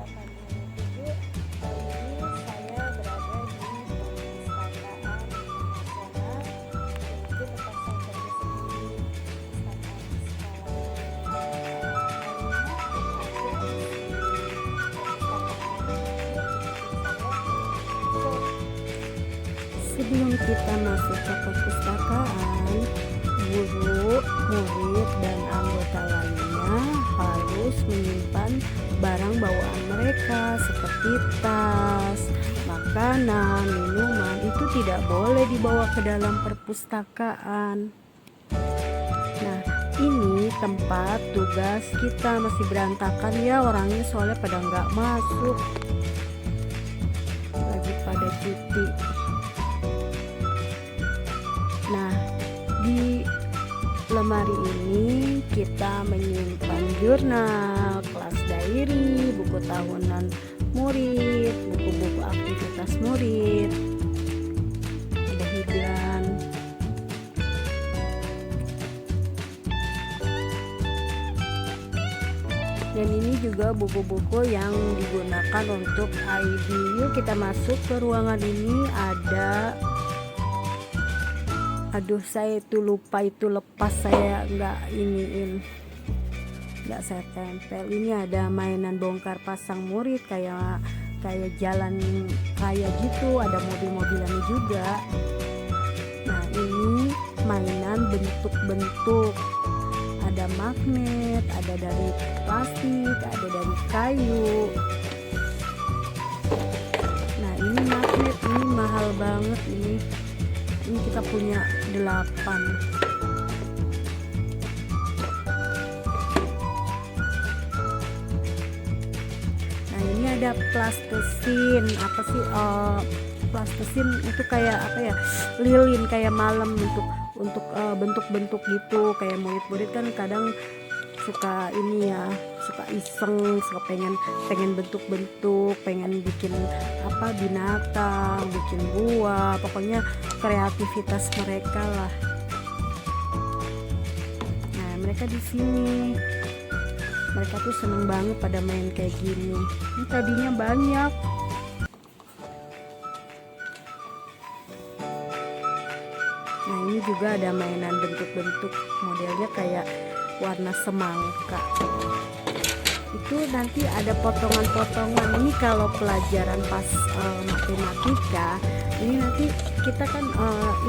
2007. Kali ini saya berada di Perpustakaan Nasional, yaitu tempat saya kerja sendiri, Perpustakaan Sebelum kita masuk ke perpustakaan, guru, murid, dan anggota lainnya harus menyimpan barang bawaan mereka seperti tas, makanan, minuman. Itu tidak boleh dibawa ke dalam perpustakaan. Nah, ini tempat tugas kita masih berantakan ya, orangnya soalnya pada nggak masuk, lagi pada cuti. Nah, di lemari ini kita menyimpan jurnal, kelas diary, buku tahunan murid, buku-buku aktivitas murid, ada hibran. Dan ini juga buku-buku yang digunakan untuk ID. Yuk kita masuk ke ruangan ini. Aduh, saya itu lupa, itu lepas, saya nggak saya tempel. Ini ada mainan bongkar pasang murid kayak jalan raya gitu, ada mobil-mobilannya juga. Nah, ini mainan bentuk-bentuk, ada magnet, ada dari plastik, ada dari kayu. Nah, ini magnet, ini mahal banget ini kita punya 8. Nah, ini ada plastesin. Apa sih plastesin itu kayak apa ya, lilin kayak malam untuk bentuk-bentuk gitu. Kayak murid-murid kan kadang suka ini ya, suka iseng, suka pengen bentuk-bentuk, pengen bikin apa, binatang, bikin buah, pokoknya kreativitas mereka lah. Nah, mereka di sini, mereka tuh seneng banget pada main kayak gini. Ini tadinya banyak. Nah, ini juga ada mainan bentuk-bentuk, modelnya kayak warna semangka. Itu nanti ada potongan-potongan. Ini kalau pelajaran pas matematika, ini nanti kita kan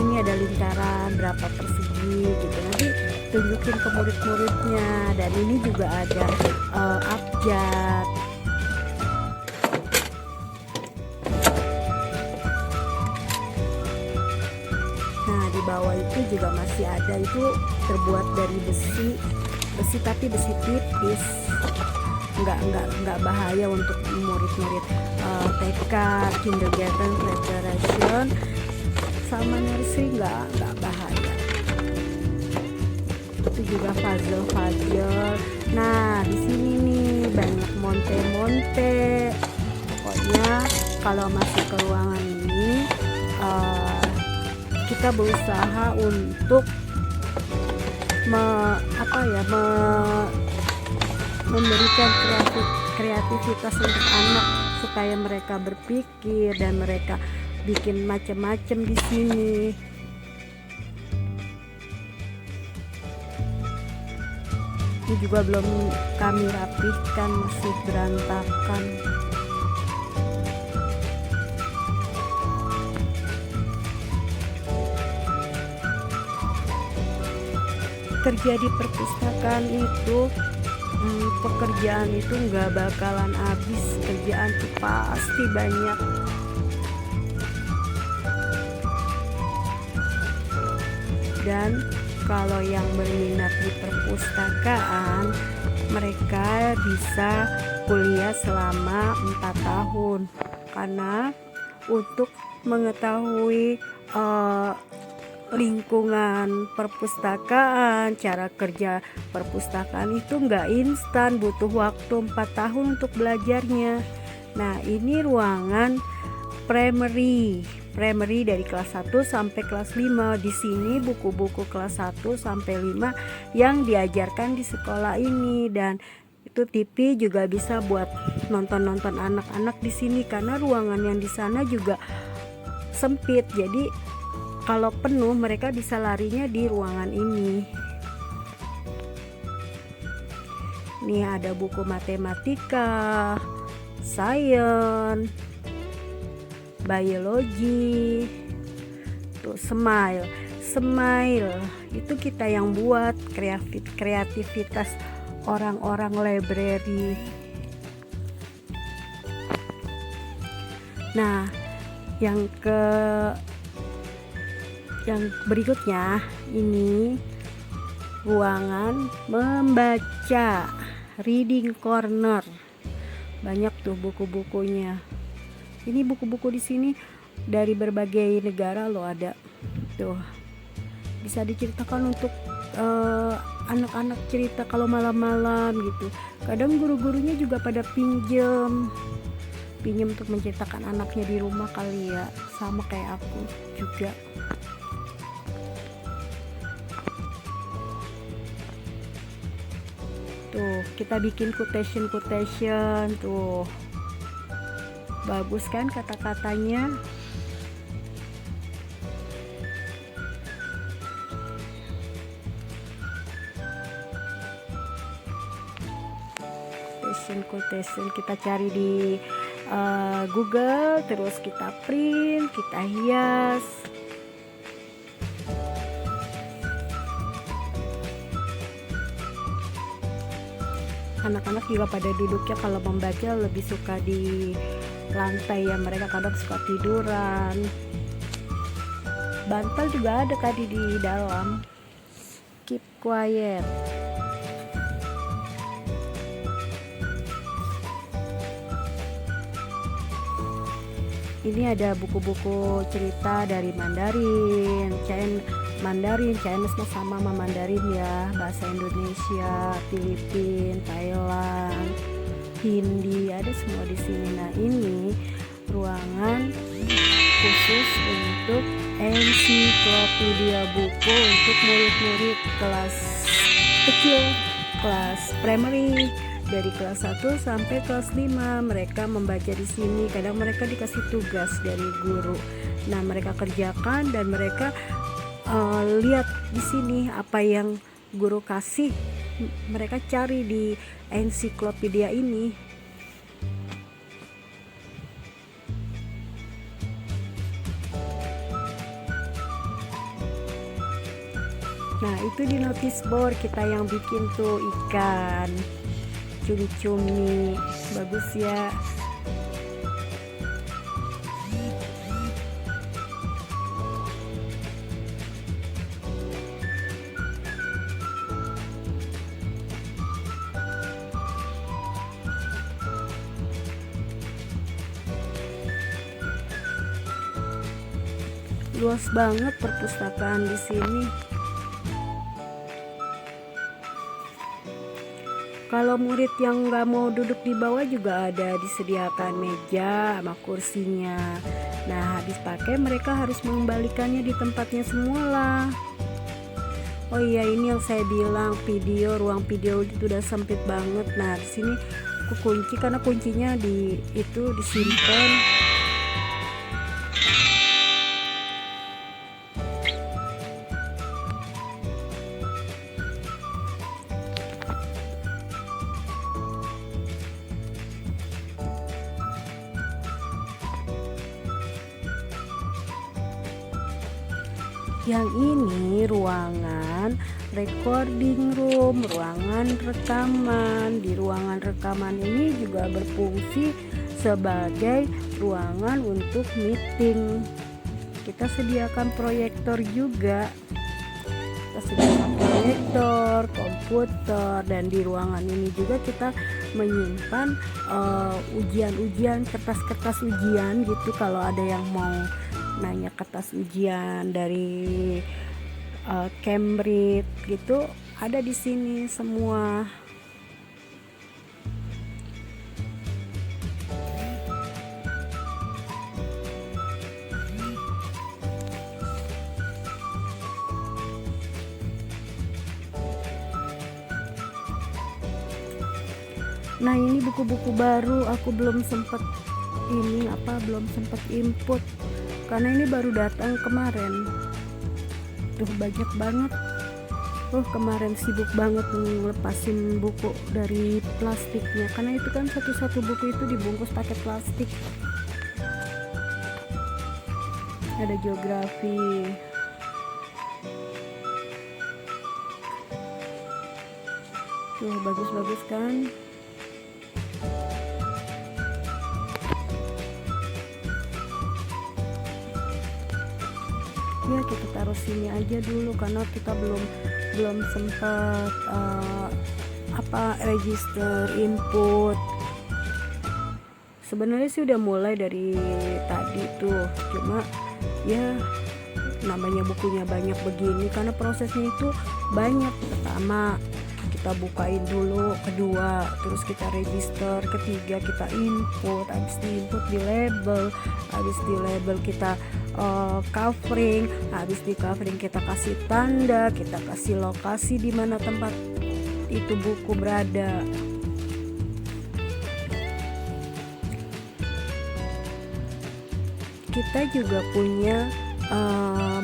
ini ada lingkaran berapa persegi gitu, nanti tunjukin ke murid-muridnya. Dan ini juga ada abjad. Nah, di bawah itu juga masih ada, itu terbuat dari besi tapi besi tipis, nggak bahaya untuk murid-murid TK, kindergarten, preparation, sama nursery, nggak bahaya. Itu juga puzzle. Nah, di sini nih banyak monte. Pokoknya kalau masuk ke ruangan ini kita berusaha untuk memberikan kreativitas untuk anak supaya mereka berpikir dan mereka bikin macam-macam di sini. Ini juga belum kami rapihkan, masih berantakan. Kerja di perpustakaan itu, pekerjaan itu nggak bakalan habis, kerjaan itu pasti banyak. Dan kalau yang berminat di perpustakaan, mereka bisa kuliah selama 4 tahun, karena untuk mengetahui lingkungan perpustakaan, cara kerja perpustakaan itu nggak instan, butuh waktu 4 tahun untuk belajarnya. Nah, ini ruangan primary dari kelas 1 sampai kelas 5. Di sini buku-buku kelas 1 sampai 5 yang diajarkan di sekolah ini, dan itu TV juga bisa buat nonton anak-anak di sini, karena ruangan yang di sana juga sempit. Jadi kalau penuh mereka bisa larinya di ruangan ini. Nih ada buku matematika, sains, biologi. Tuh Smile itu kita yang buat, kreativitas orang-orang library. Nah, yang berikutnya ini ruangan membaca, reading corner. Banyak tuh buku-bukunya. Ini buku-buku di sini dari berbagai negara loh ada. Tuh. Bisa diceritakan untuk anak-anak cerita kalau malam-malam gitu. Kadang guru-gurunya juga pada pinjem untuk menceritakan anaknya di rumah kali ya, sama kayak aku juga. Tuh kita bikin quotation tuh, bagus kan kata-katanya. Quotation kita cari di Google, terus kita print, kita hias. Anak-anak juga pada duduknya kalau membaca lebih suka di lantai ya, mereka kadang suka tiduran. Bantal juga ada tadi di dalam. Keep quiet. Ini ada buku-buku cerita dari Mandarin, Chinese sama Mandarin ya, bahasa Indonesia, Filipin, Thailand, Hindi, ada semua di sini. Nah, ini ruangan khusus untuk ensiklopedia buku untuk murid-murid kelas kecil, kelas primary. Dari kelas 1 sampai kelas 5 mereka membaca di sini. Kadang mereka dikasih tugas dari guru. Nah, mereka kerjakan dan mereka lihat di sini apa yang guru kasih. Mereka cari di ensiklopedia ini. Nah, itu di notice board kita yang bikin tuh ikan, cumi-cumi, bagus ya. Luas banget perpustakaan di sini. Kalau murid yang nggak mau duduk di bawah juga ada disediakan meja sama kursinya. Nah, habis pakai mereka harus mengembalikannya di tempatnya semula. Oh iya, ini yang saya bilang ruang video itu udah sempit banget. Nah, di sini aku kunci karena kuncinya disimpan. Yang ini ruangan recording room, ruangan rekaman. Di ruangan rekaman ini juga berfungsi sebagai ruangan untuk meeting. Kita sediakan proyektor juga. Kita sediakan proyektor, komputer, dan di ruangan ini juga kita menyimpan ujian-ujian, kertas-kertas ujian gitu. Kalau ada yang mau nanya kertas ujian dari Cambridge gitu, ada di sini semua. Nah ini buku-buku baru aku belum sempet input karena ini baru datang kemarin. Tuh banyak banget. Kemarin sibuk banget ngelepasin buku dari plastiknya, karena itu kan satu-satu buku itu dibungkus pakai plastik. Ada geografi, tuh bagus-bagus kan. Ya kita taruh sini aja dulu karena kita belum sempat register input. Sebenarnya sih udah mulai dari tadi tuh, cuma ya namanya bukunya banyak begini karena prosesnya itu banyak. Pertama kita bukain dulu, kedua terus kita register, ketiga kita input, habis di input di label, habis di label kita covering, habis di covering kita kasih tanda, kita kasih lokasi di mana tempat itu buku berada. Kita juga punya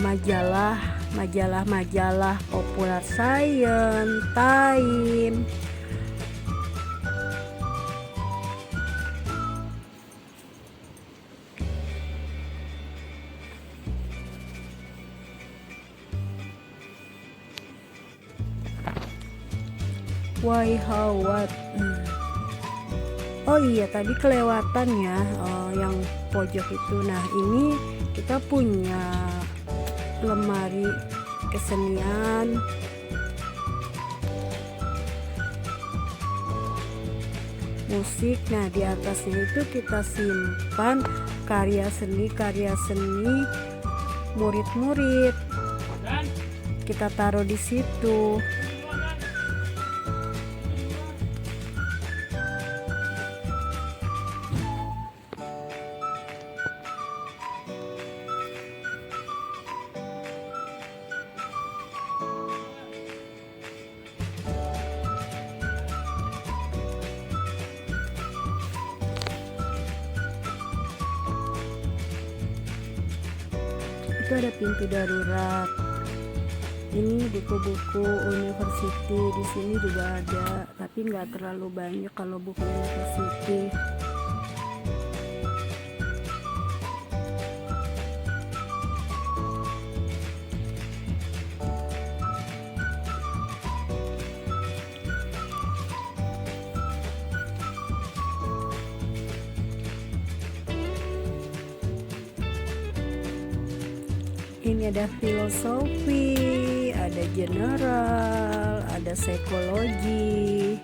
majalah Popular Science, Time. Why, how, what. Oh iya tadi kelewatan ya, yang pojok itu. Nah ini kita punya lemari kesenian, musik. Nah di atasnya itu kita simpan karya seni murid-murid, kita taruh di situ. Itu ada pintu darurat. Ini buku-buku university, di sini juga ada, tapi nggak terlalu banyak kalau buku university. Ini ada filosofi, ada general, ada psikologi.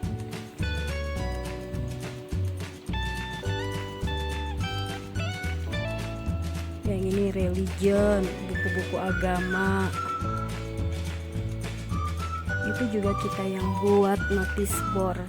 Yang ini religion, buku-buku agama. Itu juga kita yang buat notice board.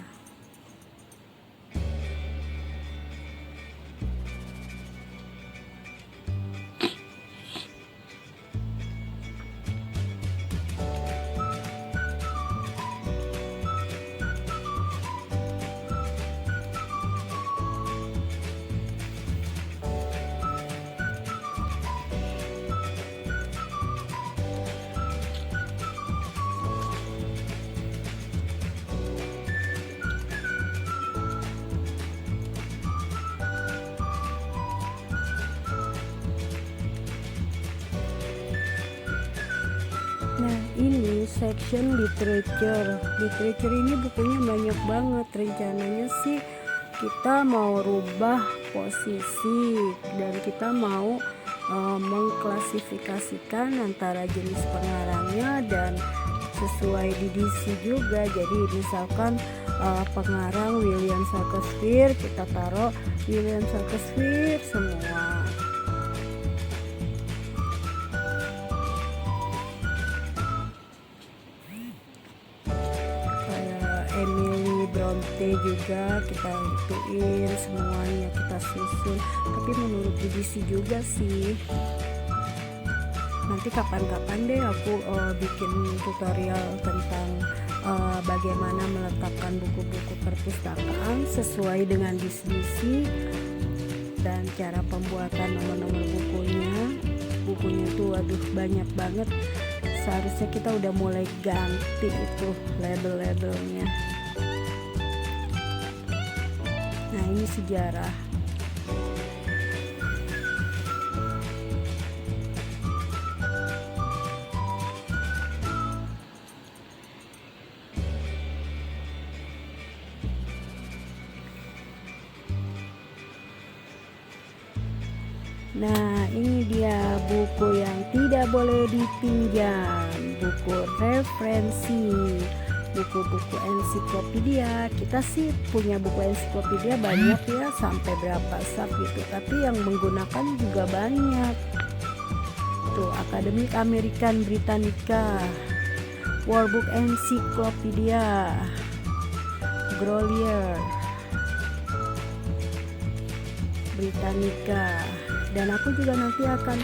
Nah ini section literature. Literature ini bukunya banyak banget. Rencananya sih kita mau rubah posisi dan kita mau mengklasifikasikan antara jenis pengarangnya dan sesuai didisi juga. Jadi misalkan pengarang William Shakespeare, kita taruh William Shakespeare semua. Emily Bronte juga kita ituin semuanya, kita susun, tapi menurut edisi juga sih. Nanti kapan-kapan deh aku bikin tutorial tentang bagaimana meletakkan buku-buku perpustakaan sesuai dengan distribusi dan cara pembuatan nomor-nomor bukunya. Bukunya tuh waduh banyak banget, seharusnya kita udah mulai ganti itu label-labelnya. Nah, ini sejarah. Nah, ini dia buku yang tidak boleh dipinjam, buku referensi, buku-buku ensiklopedia. Kita sih punya buku ensiklopedia banyak ya, sampai berapa sak gitu, tapi yang menggunakan juga banyak. Tuh, Akademik American Britannica, World Book Encyclopedia, Grolier, Britannica. Dan aku juga nanti akan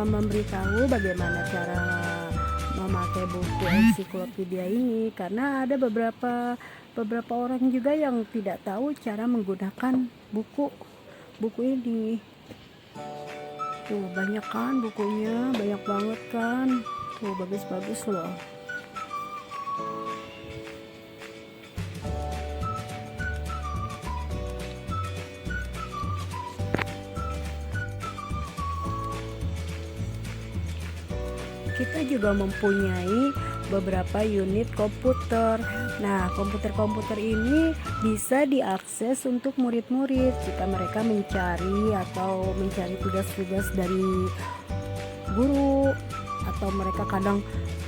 memberitahu bagaimana cara memakai buku ensiklopedia ini, karena ada beberapa orang juga yang tidak tahu cara menggunakan buku ini. Tuh, banyak kan bukunya, banyak banget kan. Tuh, bagus-bagus loh. Kita juga mempunyai beberapa unit komputer. Nah, komputer-komputer ini bisa diakses untuk murid-murid jika mereka mencari tugas-tugas dari guru, atau mereka kadang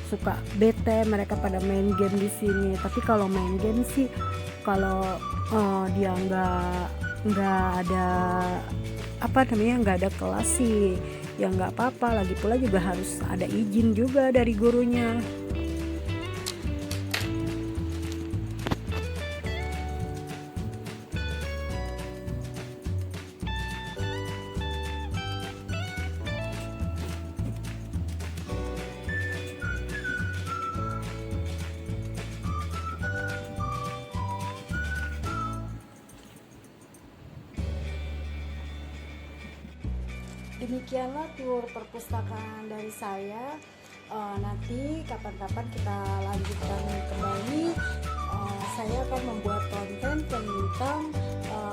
suka bete, mereka pada main game di sini. Tapi kalau main game sih, kalau dia nggak ada nggak ada kelas sih, ya nggak apa-apa. Lagi pula juga harus ada izin juga dari gurunya. Demikianlah tur perpustakaan dari saya. Nanti kapan-kapan kita lanjutkan kembali. Saya akan membuat konten tentang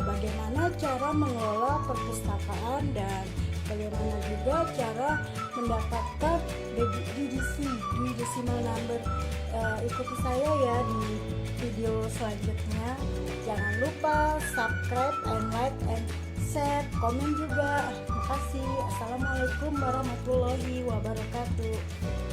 bagaimana cara mengelola perpustakaan dan bagaimana juga cara mendapatkan three decimal number. Ikuti saya ya di video selanjutnya. Jangan lupa subscribe and like and share, komen juga. Terima kasih. Assalamualaikum warahmatullahi wabarakatuh.